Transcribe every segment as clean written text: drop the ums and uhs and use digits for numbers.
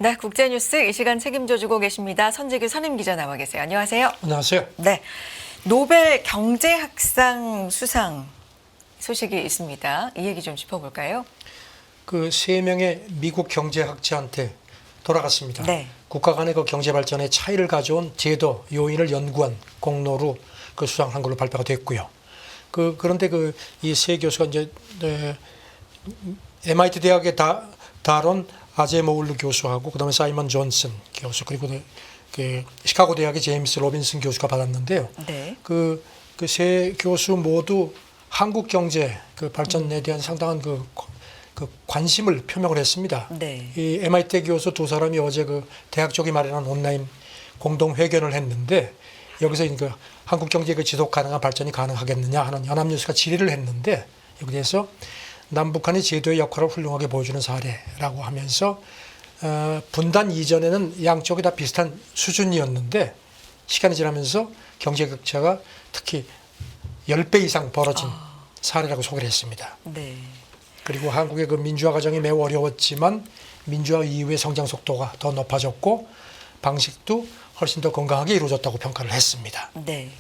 네, 국제뉴스 이 시간 책임져주고 계십니다. 선재규 선임기자 나와 계세요. 안녕하세요. 안녕하세요. 네, 노벨 경제학상 수상 소식이 있습니다. 이 얘기 좀 짚어볼까요? 그 3명의 미국 경제학자한테 돌아갔습니다. 네. 국가 간의 그 경제 발전에 차이를 가져온 제도 요인을 연구한 공로로 그 수상한 걸로 발표가 됐고요. 그런데 이 세 교수가 이제 MIT 대학의 다론 아제모울루 교수하고 그다음에 사이먼 존슨 교수 그리고 그 시카고 대학의 제임스 로빈슨 교수가 받았는데요. 네. 그 세 교수 모두 한국 경제 그 발전에 대한 상당한 그 관심을 표명을 했습니다. 네. 이 MIT 교수 두 사람이 어제 그 대학 쪽이 마련한 온라인 공동 회견을 했는데 여기서 그 한국 경제의 그 지속 가능한 발전이 가능하겠느냐 하는 연합뉴스가 질의를 했는데 여기 대해서 남북한이 제도의 역할을 훌륭하게 보여주는 사례라고 하면서 분단 이전에는 양쪽이 다 비슷한 수준이었는데 시간이 지나면서 경제 격차가 특히 10배 이상 벌어진 사례라고 소개를 했습니다. 네. 그리고 한국의 그 민주화 과정이 매우 어려웠지만 민주화 이후의 성장 속도가 더 높아졌고 방식도 훨씬 더 건강하게 이루어졌다고 평가를 했습니다. 네.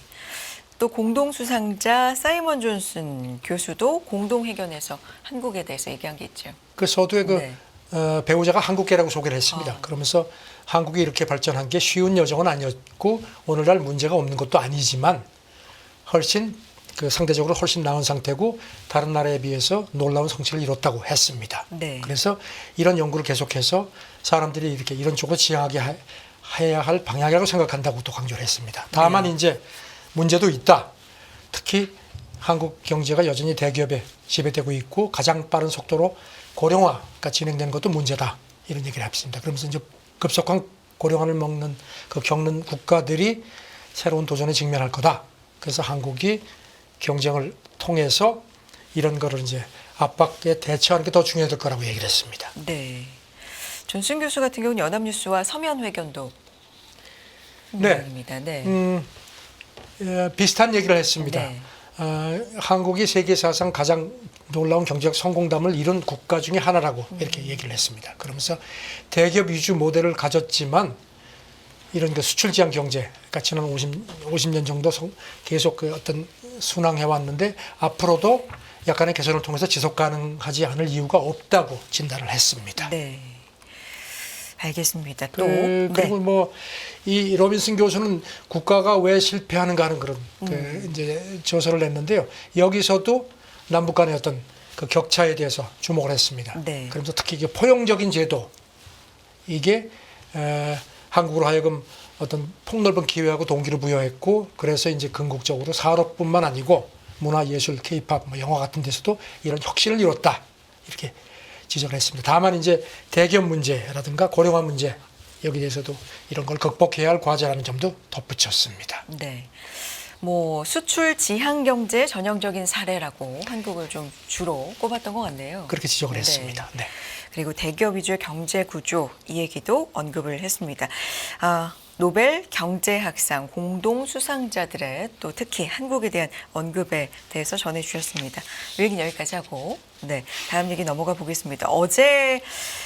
또 공동 수상자 사이먼 존슨 교수도 공동 회견에서 한국에 대해서 얘기한 게 있죠. 그 서두에 네. 배우자가 한국계라고 소개를 했습니다. 그러면서 한국이 이렇게 발전한 게 쉬운 여정은 아니었고 오늘날 문제가 없는 것도 아니지만 훨씬 상대적으로 훨씬 나은 상태고 다른 나라에 비해서 놀라운 성취를 이뤘다고 했습니다. 네. 그래서 이런 연구를 계속해서 사람들이 이렇게 이런 쪽으로 지향하게 해야 할 방향이라고 생각한다고 또 강조를 했습니다. 다만 이제 문제도 있다. 특히 한국 경제가 여전히 대기업에 지배되고 있고 가장 빠른 속도로 고령화가 진행되는 것도 문제다. 이런 얘기를 했습니다. 그러면서 이제 급속한 고령화를 겪는 국가들이 새로운 도전에 직면할 거다. 그래서 한국이 경쟁을 통해서 이런 거를 이제 압박에 대처하는 게 더 중요할 거라고 얘기를 했습니다. 네. 존슨 교수 같은 경우는 연합뉴스와 서면 회견도 입니다. 네. 비슷한 얘기를 했습니다. 네. 한국이 세계 사상 가장 놀라운 경제적 성공담을 이룬 국가 중에 하나라고 이렇게 얘기를 했습니다. 그러면서 대기업 위주 모델을 가졌지만 이런 그 수출 지향 경제, 그러니까 지난 50년 정도 계속 그 어떤 순항해 왔는데 앞으로도 약간의 개선을 통해서 지속 가능하지 않을 이유가 없다고 진단을 했습니다. 네. 알겠습니다. 또 그리고 뭐 이 로빈슨 교수는 국가가 왜 실패하는가 하는 그런 이제 조서를 냈는데요. 여기서도 남북 간의 어떤 그 격차에 대해서 주목을 했습니다. 네. 그러면서 특히 이게 포용적인 제도 이게 한국으로 하여금 어떤 폭넓은 기회하고 동기를 부여했고 그래서 이제 궁극적으로 산업뿐만 아니고 문화, 예술, 케이팝, 뭐 영화 같은 데서도 이런 혁신을 이뤘다 이렇게 지적을 했습니다. 다만 이제 대기업 문제라든가 고령화 문제 여기 대해서도 이런 걸 극복해야 할 과제라는 점도 덧붙였습니다. 네. 뭐 수출 지향 경제 전형적인 사례라고 한국을 좀 주로 꼽았던 것 같네요. 그렇게 지적을 했습니다. 네. 그리고 대기업 위주의 경제 구조 이 얘기도 언급을 했습니다. 노벨 경제학상 공동 수상자들의 또 특히 한국에 대한 언급에 대해서 전해주셨습니다. 이 얘기는 여기까지 하고 다음 얘기 넘어가 보겠습니다. 어제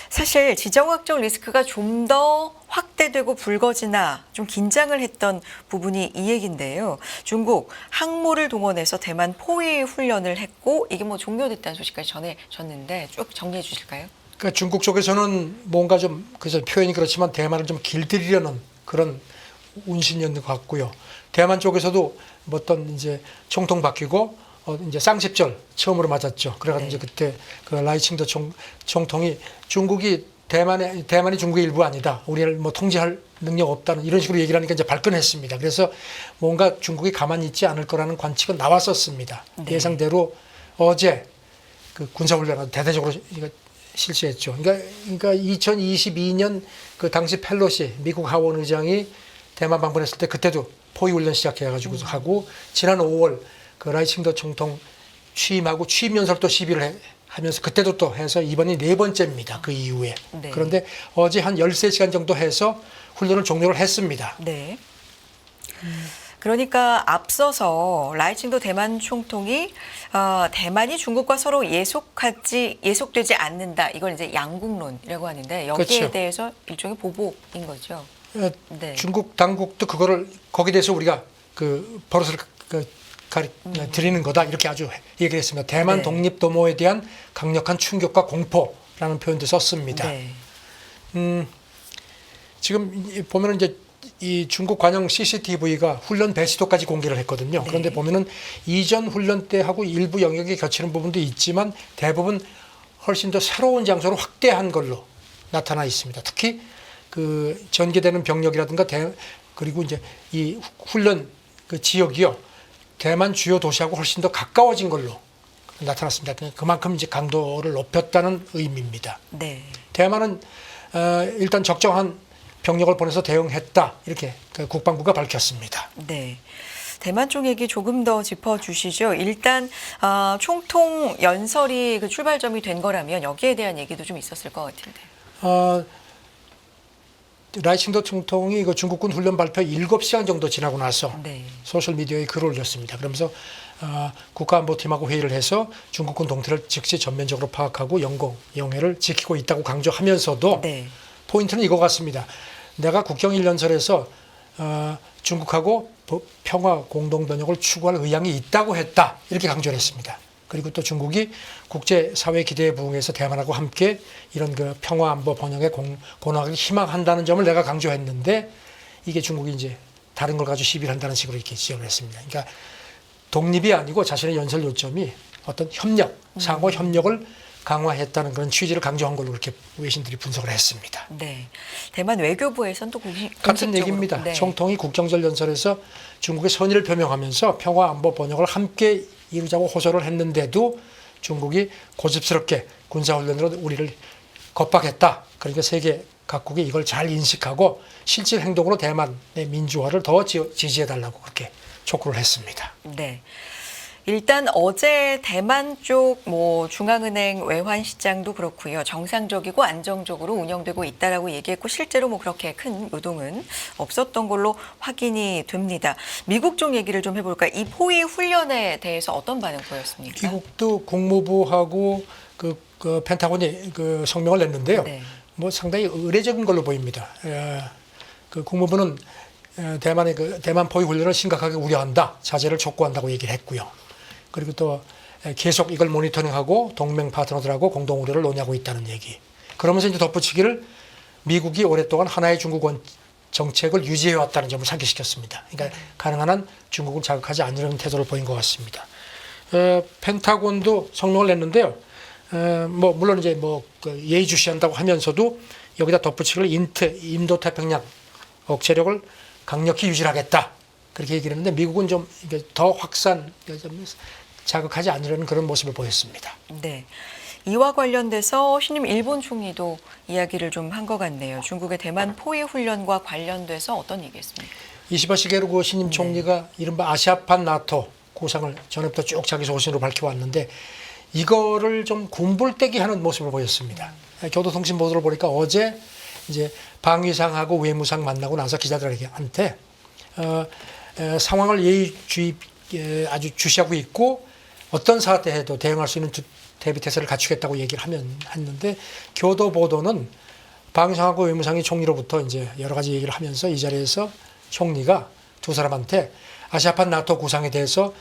사실 지정학적 리스크가 좀 더 확대되고 불거지나 좀 긴장을 했던 부분이 이 얘기인데요. 중국 항모를 동원해서 대만 포위 훈련을 했고 이게 뭐 종료됐다는 소식까지 전해졌는데 쭉 정리해 주실까요? 그러니까 중국 쪽에서는 뭔가 좀 그래서 표현이 그렇지만 대만을 좀 길들이려는 그런 운신이었는 것 같고요. 대만 쪽에서도 어떤 이제 총통 바뀌고 이제 쌍십절 처음으로 맞았죠. 그래가지고 이제 그때 그 라이칭더 총통이 대만이 중국의 일부 아니다. 우리를 뭐 통제할 능력 없다는 이런 식으로 얘기를 하니까 이제 발끈했습니다. 그래서 뭔가 중국이 가만히 있지 않을 거라는 관측은 나왔었습니다. 네. 예상대로 어제 그 군사훈련을 대대적으로 실시했죠. 그러니까 2022년 그 당시 펠로시 미국 하원 의장이 대만 방문했을 때 그때도 포위 훈련 시작해가지고 하고 지난 5월 그 라이칭더 총통 취임하고 취임 연설 또 시비를 하면서 그때도 또 해서 이번이 4번째입니다. 그 이후에. 네. 그런데 어제 한 13시간 정도 해서 훈련을 종료를 했습니다. 네. 그러니까 앞서서 라이칭도 대만 총통이 대만이 중국과 서로 예속되지 않는다. 이걸 이제 양국론이라고 하는데 여기에 그렇죠. 대해서 일종의 보복인 거죠. 네. 중국 당국도 그거를 거기에 대해서 우리가 그 버릇을 드리는 거다 이렇게 아주 얘기를 했습니다. 대만 네. 독립 도모에 대한 강력한 충격과 공포라는 표현도 썼습니다. 네. 지금 보면은 이제 이 중국 관영 CCTV가 훈련 배치도까지 공개를 했거든요. 네. 그런데 보면은 이전 훈련 때하고 일부 영역이 겹치는 부분도 있지만 대부분 훨씬 더 새로운 장소로 확대한 걸로 나타나 있습니다. 특히 그 전개되는 병력이라든가 그리고 이제 이 훈련 그 지역이요 대만 주요 도시하고 훨씬 더 가까워진 걸로 나타났습니다. 그만큼 이제 강도를 높였다는 의미입니다. 네. 대만은 일단 적정한 병력을 보내서 대응했다 이렇게 그 국방부가 밝혔습니다. 네. 대만 쪽 얘기 조금 더 짚어주시죠. 일단 총통 연설이 그 출발점이 된 거라면 여기에 대한 얘기도 좀 있었을 것 같은데. 라이칭도 총통이 그 중국군 훈련 발표 7시간 정도 지나고 나서 네. 소셜미디어에 글을 올렸습니다. 그러면서 국가안보팀하고 회의를 해서 중국군 동태를 즉시 전면적으로 파악하고 영해를 지키고 있다고 강조하면서도 네. 포인트는 이거 같습니다. 내가 국경일연설에서 중국하고 평화 공동번역을 추구할 의향이 있다고 했다. 이렇게 강조를 했습니다. 그리고 또 중국이 국제사회 기대에 부응해서 대만하고 함께 이런 그 평화안보 번역에 공헌하기 희망한다는 점을 내가 강조했는데 이게 중국이 이제 다른 걸 가지고 시비를 한다는 식으로 이렇게 지적을 했습니다. 그러니까 독립이 아니고 자신의 연설 요점이 어떤 협력, 상호 협력을 강화했다는 그런 취지를 강조한 걸로 그렇게 외신들이 분석을 했습니다. 네. 대만 외교부에서는 또 같은 얘기입니다. 네. 총통이 국경절 연설에서 중국의 선의를 표명하면서 평화안보 번역을 함께 이루자고 호소를 했는데도 중국이 고집스럽게 군사훈련으로 우리를 겁박했다. 그러니까 세계 각국이 이걸 잘 인식하고 실질 행동으로 대만의 민주화를 더 지지해달라고 그렇게 촉구를 했습니다. 네. 일단 어제 대만 쪽 중앙은행 외환시장도 그렇고요. 정상적이고 안정적으로 운영되고 있다라고 얘기했고 실제로 그렇게 큰 요동은 없었던 걸로 확인이 됩니다. 미국 쪽 얘기를 좀 해볼까요? 이 포위 훈련에 대해서 어떤 반응 보였습니까? 미국도 국무부하고 그 펜타곤이 그 성명을 냈는데요. 네. 상당히 의례적인 걸로 보입니다. 그 국무부는 대만의 대만 포위 훈련을 심각하게 우려한다, 자제를 촉구한다고 얘기를 했고요. 그리고 또 계속 이걸 모니터링하고 동맹 파트너들하고 공동 우려를 논의하고 있다는 얘기. 그러면서 이제 덧붙이기를 미국이 오랫동안 하나의 중국원 정책을 유지해 왔다는 점을 상기시켰습니다. 그러니까 가능한 한 중국을 자극하지 않으려는 태도를 보인 것 같습니다. 펜타곤도 성명을 냈는데요. 물론 이제 예의주시한다고 하면서도 여기다 덧붙이기를 인도태평양 억제력을 강력히 유지하겠다. 그렇게 얘기를 했는데 미국은 좀 더 확산, 좀 자극하지 않으려는 그런 모습을 보였습니다. 네. 이와 관련돼서 신임 일본 총리도 이야기를 좀 한 것 같네요. 중국의 대만 포위 훈련과 관련돼서 어떤 얘기했습니까? 이시바 시게루 신임 총리가 이른바 아시아판 나토 구상을 전에부터 쭉 자기 소신으로 밝혀왔는데 이거를 좀 군불대기 하는 모습을 보였습니다. 교도통신 보도를 보니까 어제 이제 방위상하고 외무상 만나고 나서 기자들한테 상황을 예의주의 아주 주시하고 있고 어떤 사태에도 대응할 수 있는 대비태세를 갖추겠다고 얘기를 했는데 교도 보도는 방위상하고 외무상이 총리로부터 이제 여러 가지 얘기를 하면서 이 자리에서 총리가 두 사람한테 아시아판 나토 구상에 대해서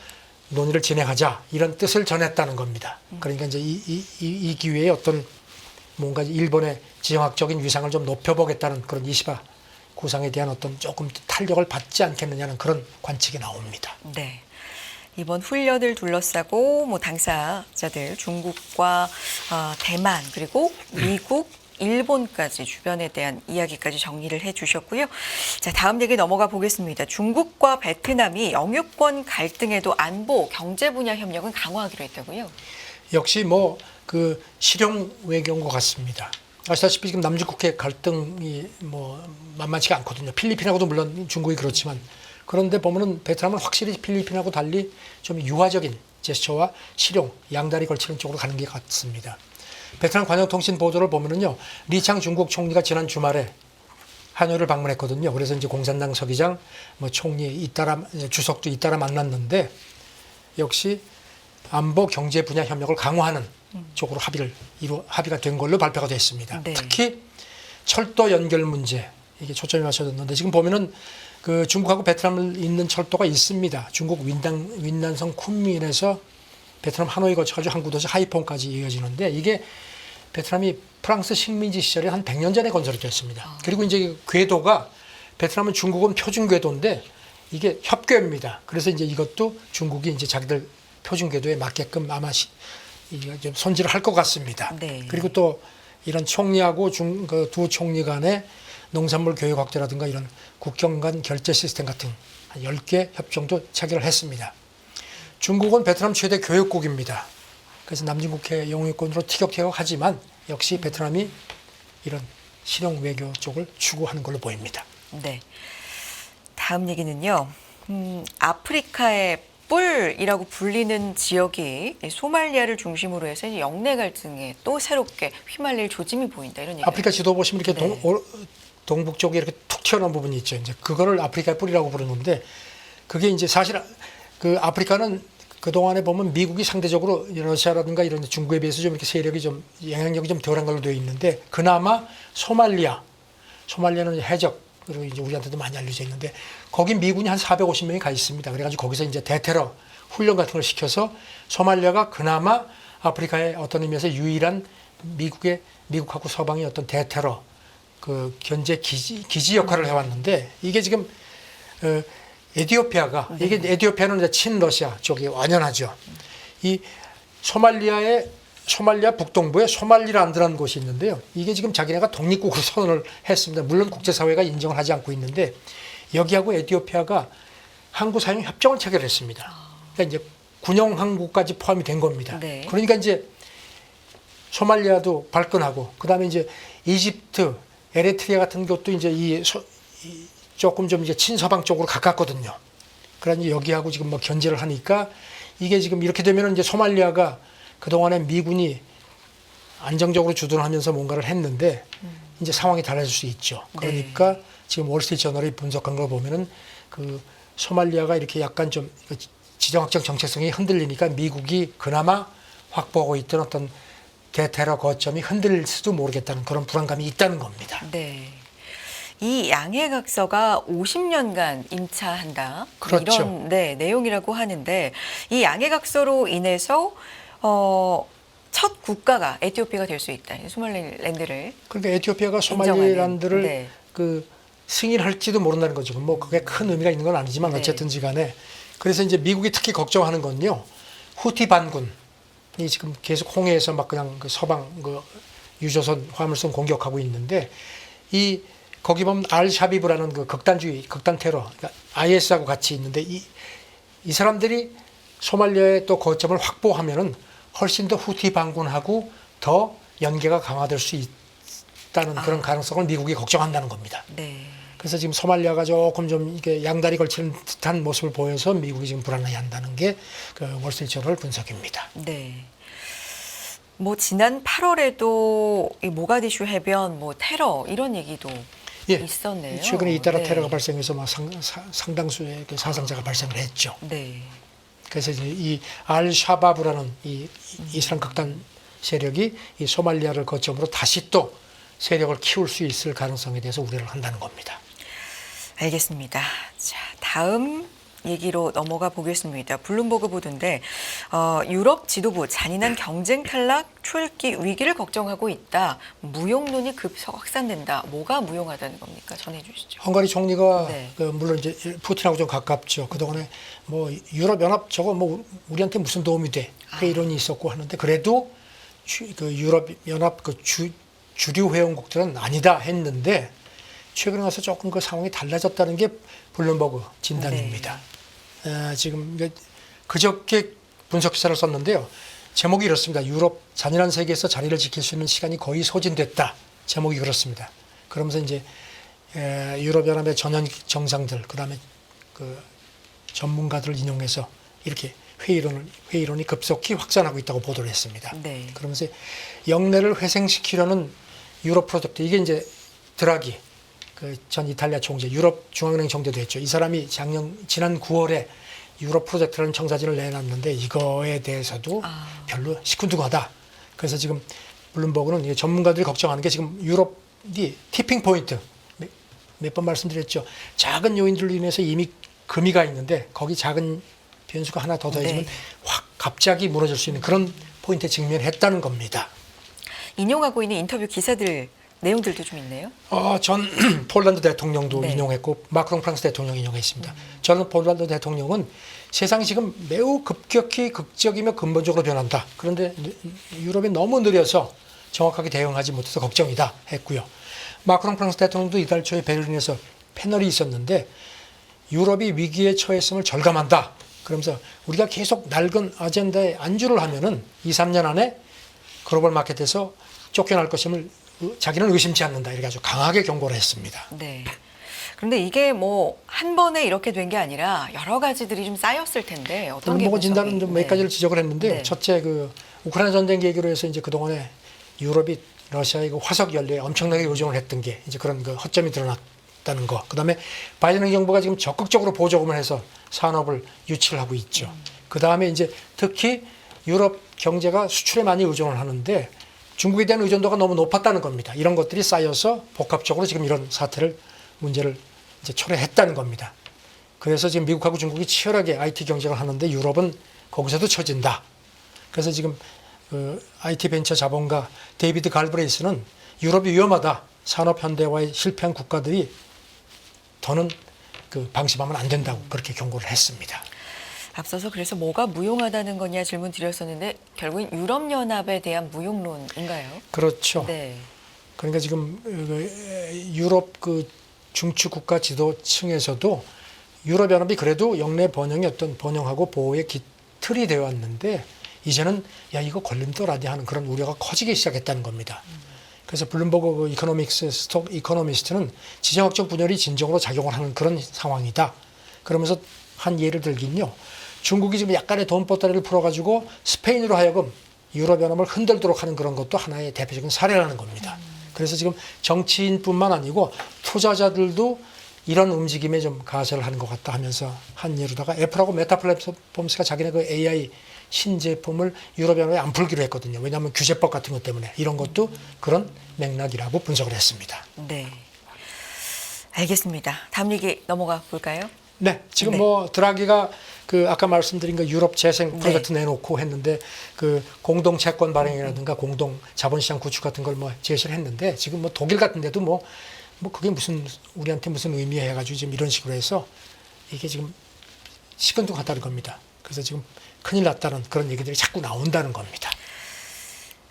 논의를 진행하자 이런 뜻을 전했다는 겁니다. 그러니까 이제 이 기회에 어떤 뭔가 일본의 지정학적인 위상을 좀 높여보겠다는 그런 이시바 구상에 대한 어떤 조금 탄력을 받지 않겠느냐는 그런 관측이 나옵니다. 네. 이번 훈련을 둘러싸고 당사자들 중국과 대만 그리고 미국, 일본까지 주변에 대한 이야기까지 정리를 해주셨고요. 자, 다음 얘기 넘어가 보겠습니다. 중국과 베트남이 영유권 갈등에도 안보, 경제 분야 협력은 강화하기로 했다고요? 역시 그 실용 외교인 것 같습니다. 아시다시피 지금 남중국해 갈등이 만만치가 않거든요. 필리핀하고도 물론 중국이 그렇지만 그런데 보면은 베트남은 확실히 필리핀하고 달리 좀 유화적인 제스처와 실용, 양다리 걸치는 쪽으로 가는 게 같습니다. 베트남 관영통신 보도를 보면은요, 리창 중국 총리가 지난 주말에 하노이를 방문했거든요. 그래서 이제 공산당 서기장, 뭐 총리 잇따라 주석도 잇따라 만났는데 역시 안보 경제 분야 협력을 강화하는 쪽으로 합의가 된 걸로 발표가 됐습니다. 네. 특히 철도 연결 문제 이게 초점이 맞춰졌는데 지금 보면은 그 중국하고 베트남을 잇는 철도가 있습니다. 중국 윈난성 쿤민에서 베트남 하노이 거쳐가지고 항구 도시 하이퐁까지 이어지는데 이게 베트남이 프랑스 식민지 시절에 한 100년 전에 건설이 됐습니다. 그리고 이제 궤도가 베트남은 중국은 표준 궤도인데 이게 협궤입니다. 그래서 이제 이것도 중국이 이제 자기들 표준 궤도에 맞게끔 아마 이게 좀 손질을 할 것 같습니다. 네. 그리고 또 이런 총리하고 그 두 총리 간의 농산물 교육 확대라든가 이런 국경 간 결제 시스템 같은 한 10개 협정도 체결을 했습니다. 중국은 베트남 최대 교육국입니다. 그래서 남중국해 영유권으로 티격태격하지만 역시 베트남이 이런 실용 외교 쪽을 추구하는 걸로 보입니다. 네. 다음 얘기는요. 아프리카의 뿔이라고 불리는 지역이 소말리아를 중심으로 해서 이제 영내 갈등에 또 새롭게 휘말릴 조짐이 보인다 이런 얘기. 아프리카 지도 보시면 이렇게 네. 동북 쪽에 이렇게 툭 튀어나온 부분이 있죠. 이제 그거를 아프리카의 뿔이라고 부르는데 그게 이제 사실 그 아프리카는 그 동안에 보면 미국이 상대적으로 러시아라든가 이런 중국에 비해서 좀 이렇게 세력이 좀 영향력이 좀 덜한 걸로 되어 있는데 그나마 소말리아는 해적으로 이제 우리한테도 많이 알려져 있는데 거기 미군이 한 450명이 가 있습니다. 그래가지고 거기서 이제 대테러 훈련 같은 걸 시켜서 소말리아가 그나마 아프리카의 어떤 의미에서 유일한 미국하고 서방의 어떤 대테러 그 견제 기지 역할을 해왔는데 이게 지금 에티오피아가 이게 에티오피아는 이제 친러시아 쪽이 완연하죠. 이 소말리아 북동부에 소말리란드라는 곳이 있는데요. 이게 지금 자기네가 독립국으로 선언을 했습니다. 물론 국제사회가 인정을 하지 않고 있는데 여기하고 에티오피아가 항구 사용 협정을 체결했습니다. 그러니까 이제 군용 항구까지 포함이 된 겁니다. 네. 그러니까 이제 소말리아도 발끈하고 그다음에 이제 이집트, 에리트리아 같은 것도 이제 조금 좀 이제 친서방 쪽으로 가깝거든요. 그러니 여기하고 지금 뭐 견제를 하니까 이게 지금 이렇게 되면 이제 소말리아가 그동안에 미군이 안정적으로 주둔하면서 뭔가를 했는데 이제 상황이 달라질 수 있죠. 그러니까 지금 월스트리트저널이 분석한 걸 보면은 그 소말리아가 이렇게 약간 좀 지정학적 정체성이 흔들리니까 미국이 그나마 확보하고 있던 어떤 대테러 거점이 흔들릴 수도 모르겠다는 그런 불안감이 있다는 겁니다. 네. 이 양해각서가 50년간 임차한다. 그렇죠. 이런 내용이라고 하는데 이 양해각서로 인해서 첫 국가가 에티오피아가 될 수 있다. 소말리랜드를. 그러니까 에티오피아가 인정하는. 소말리란드를 네. 그 승인할지도 모른다는 거죠. 뭐 그게 큰 의미가 있는 건 아니지만 네. 어쨌든지 간에 그래서 이제 미국이 특히 걱정하는 건요. 후티 반군이 지금 계속 홍해에서 막 그냥 그 서방 그 유조선 화물선 공격하고 있는데 거기 보면 알샤비브라는 그 극단 테러, 그러니까 IS하고 같이 있는데 이 사람들이 소말리아의 또 거점을 확보하면은 훨씬 더 후티 반군하고 더 연계가 강화될 수 있다는 그런 가능성을 미국이 걱정한다는 겁니다. 네. 그래서 지금 소말리아가 조금 좀 이게 양다리 걸치는 듯한 모습을 보여서 미국이 지금 불안해한다는 게 그 월스트리트저널 분석입니다. 네. 뭐 지난 8월에도 이 모가디슈 해변 뭐 테러 이런 얘기도 있었네요. 최근에 잇따라 네. 테러가 발생해서 막 상당수의 그 사상자가 발생을 했죠. 네. 그래서 이제 이 알샤바브라는 이 이슬람 극단 세력이 이 소말리아를 거점으로 다시 또 세력을 키울 수 있을 가능성에 대해서 우려를 한다는 겁니다. 알겠습니다. 자, 다음 얘기로 넘어가 보겠습니다. 블룸버그 보도인데 유럽 지도부 잔인한 경쟁 탈락, 초읽기 위기를 걱정하고 있다. 무용론이 급속 확산된다. 뭐가 무용하다는 겁니까? 전해주시죠. 헝가리 총리가 네. 물론 이제 푸틴하고 좀 가깝죠. 그동안에 뭐 유럽 연합 저거 뭐 우리한테 무슨 도움이 돼? 그 이론이 있었고 하는데 그래도 그 유럽 연합 그 주류 회원국들은 아니다 했는데 최근에 와서 조금 그 상황이 달라졌다는 게 블룸버그 진단입니다. 지금 그저께 분석 기사를 썼는데요. 제목이 이렇습니다. 유럽 잔인한 세계에서 자리를 지킬 수 있는 시간이 거의 소진됐다. 제목이 그렇습니다. 그러면서 이제 유럽연합의 전현 정상들 그다음에 그 전문가들을 인용해서 이렇게 회의론이 급속히 확산하고 있다고 보도를 했습니다. 네. 그러면서 영내를 회생시키려는 유럽 프로젝트 이게 이제 드라기 그 전 이탈리아 총재, 유럽 중앙은행 총재도 했죠. 이 사람이 지난 9월에 유럽 프로젝트라는 청사진을 내놨는데 이거에 대해서도 별로 시큰둥하다. 그래서 지금 블룸버그는 이게 전문가들이 걱정하는 게 지금 유럽이 티핑 포인트 몇 번 말씀드렸죠. 작은 요인들로 인해서 이미 금이 가 있는데 거기 작은 변수가 하나 더 더해지면 네. 확 갑자기 무너질 수 있는 그런 포인트에 직면했다는 겁니다. 인용하고 있는 인터뷰 기사들 내용들도 좀 있네요. 전 폴란드 대통령도 네. 인용했고 마크롱 프랑스 대통령 인용했습니다. 저는 폴란드 대통령은 세상이 지금 매우 급격히 극적이며 근본적으로 변한다. 그런데 유럽이 너무 느려서 정확하게 대응하지 못해서 걱정이다 했고요. 마크롱 프랑스 대통령도 이달 초에 베를린에서 패널이 있었는데 유럽이 위기에 처했음을 절감한다. 그러면서 우리가 계속 낡은 아젠다에 안주를 하면은 2, 3년 안에 글로벌 마켓에서 쫓겨날 것임을 자기는 의심치 않는다. 이렇게 아주 강하게 경고를 했습니다. 네. 그런데 이게 뭐 한 번에 이렇게 된 게 아니라 여러 가지들이 좀 쌓였을 텐데 어떤 게 블룸버그 진단은 좀 몇 네. 가지를 지적을 했는데 네. 첫째 그 우크라이나 전쟁 계기로 해서 이제 그동안에 유럽이 러시아의 그 화석 연료에 엄청나게 의존을 했던 게 이제 그런 그 허점이 드러났다는 거. 그다음에 바이든 정부가 지금 적극적으로 보조금을 해서 산업을 유치를 하고 있죠. 그다음에 이제 특히 유럽 경제가 수출에 많이 의존을 하는데 중국에 대한 의존도가 너무 높았다는 겁니다. 이런 것들이 쌓여서 복합적으로 지금 이런 문제를 이제 초래했다는 겁니다. 그래서 지금 미국하고 중국이 치열하게 IT 경쟁을 하는데 유럽은 거기서도 처진다. 그래서 지금 IT 벤처 자본가 데이비드 갈브레이스는 유럽이 위험하다. 산업 현대화에 실패한 국가들이 더는 그 방심하면 안 된다고 그렇게 경고를 했습니다. 앞서서 그래서 뭐가 무용하다는 거냐 질문 드렸었는데 결국엔 유럽연합에 대한 무용론인가요? 그렇죠. 네. 그러니까 지금 유럽 그 중추 국가 지도층에서도 유럽연합이 그래도 영내 번영의 어떤 번영하고 보호의 틀이 되어 왔는데 이제는 야 이거 걸림돌 아니야 하는 그런 우려가 커지기 시작했다는 겁니다. 그래서 블룸버그 그 이코노믹스 스톡 이코노미스트는 지정학적 분열이 진정으로 작용을 하는 그런 상황이다. 그러면서 한 예를 들긴요. 중국이 지금 약간의 돈 보따리를 풀어가지고 스페인으로 하여금 유럽연합을 흔들도록 하는 그런 것도 하나의 대표적인 사례라는 겁니다. 그래서 지금 정치인뿐만 아니고 투자자들도 이런 움직임에 좀 가세를 하는 것 같다 하면서 한 예로다가 애플하고 메타 플랫폼스가 자기네 그 AI 신제품을 유럽연합에 안 풀기로 했거든요. 왜냐하면 규제법 같은 것 때문에 이런 것도 그런 맥락이라고 분석을 했습니다. 네. 알겠습니다. 다음 얘기 넘어가 볼까요? 네, 지금 네. 뭐 드라기가 그 아까 말씀드린 그 유럽 재생 프로젝트 내놓고 했는데 그 공동 채권 발행이라든가 공동 자본시장 구축 같은 걸 뭐 제시를 했는데 지금 뭐 독일 같은 데도 뭐 그게 무슨 우리한테 무슨 의미 해가지고 지금 이런 식으로 해서 이게 지금 시큰둥하다는 겁니다. 그래서 지금 큰일 났다는 그런 얘기들이 자꾸 나온다는 겁니다.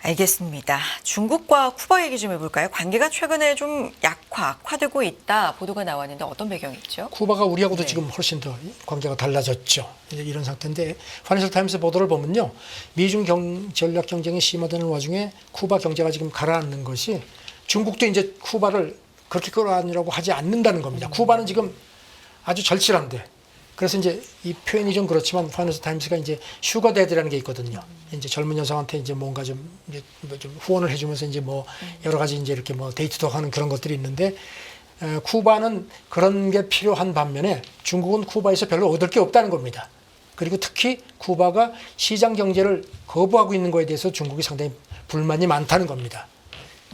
알겠습니다. 중국과 쿠바 얘기 좀 해볼까요? 관계가 최근에 좀 악화되고 있다 보도가 나왔는데 어떤 배경이 있죠? 쿠바가 우리하고도 네. 지금 훨씬 더 관계가 달라졌죠. 이제 이런 상태인데 파이낸셜 타임스 보도를 보면요. 미중 전략 경쟁이 심화되는 와중에 쿠바 경제가 지금 가라앉는 것이 중국도 이제 쿠바를 그렇게 끌어안으려고 하지 않는다는 겁니다. 쿠바는 지금 아주 절실한데 그래서 이제 이 표현이 좀 그렇지만 파이낸셜 타임스가 이제 슈거데드라는 게 있거든요. 이제 젊은 여성한테 이제 뭔가 좀 후원을 해주면서 이제 뭐 여러 가지 이제 이렇게 뭐 데이트도 하는 그런 것들이 있는데 쿠바는 그런 게 필요한 반면에 중국은 쿠바에서 별로 얻을 게 없다는 겁니다. 그리고 특히 쿠바가 시장 경제를 거부하고 있는 거에 대해서 중국이 상당히 불만이 많다는 겁니다.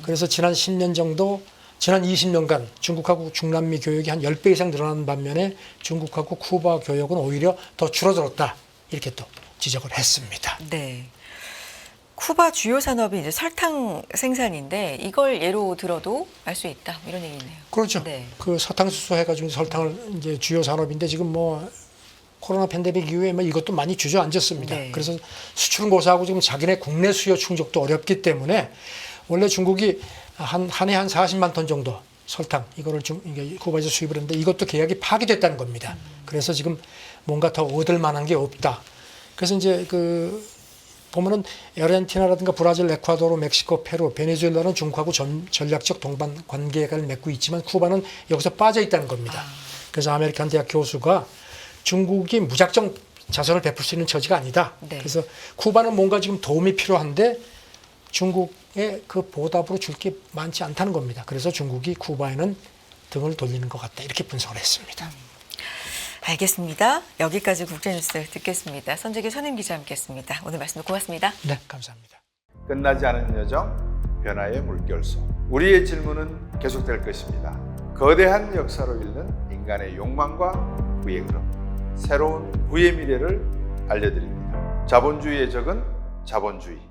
그래서 지난 10년 정도 지난 20년간 중국하고 중남미 교역이 한 10배 이상 늘어난 반면에 중국하고 쿠바 교역은 오히려 더 줄어들었다. 이렇게 또 지적을 했습니다. 네. 쿠바 주요 산업이 이제 설탕 생산인데 이걸 예로 들어도 알 수 있다 이런 얘기네요. 그렇죠. 네. 그 사탕수수 해가지고 설탕을 이제 주요 산업인데 지금 뭐 코로나 팬데믹 이후에 뭐 이것도 많이 주저앉았습니다. 네. 그래서 수출은 고사하고 지금 자기네 국내 수요 충족도 어렵기 때문에 원래 중국이 한 해 한 40만 톤 정도 설탕 이거를 이게 쿠바에서 수입을 했는데 이것도 계약이 파기됐다는 겁니다. 그래서 지금 뭔가 더 얻을 만한 게 없다. 그래서 이제 그 보면은 아르헨티나라든가 브라질, 에콰도르, 멕시코, 페루, 베네수엘라는 중국하고 전략적 동반 관계를 맺고 있지만 쿠바는 여기서 빠져 있다는 겁니다. 그래서 아메리칸 대학 교수가 중국이 무작정 자선을 베풀 수 있는 처지가 아니다. 네. 그래서 쿠바는 뭔가 지금 도움이 필요한데 중국에 그 보답으로 줄 게 많지 않다는 겁니다. 그래서 중국이 쿠바에는 등을 돌리는 것 같다. 이렇게 분석을 했습니다. 알겠습니다. 여기까지 국제뉴스 듣겠습니다. 선재기 선임 기자 함께했습니다. 오늘 말씀 고맙습니다. 네, 감사합니다. 끝나지 않은 여정, 변화의 물결소. 우리의 질문은 계속될 것입니다. 거대한 역사로 잃는 인간의 욕망과 부의 흐름. 새로운 부의 미래를 알려드립니다. 자본주의의 적은 자본주의.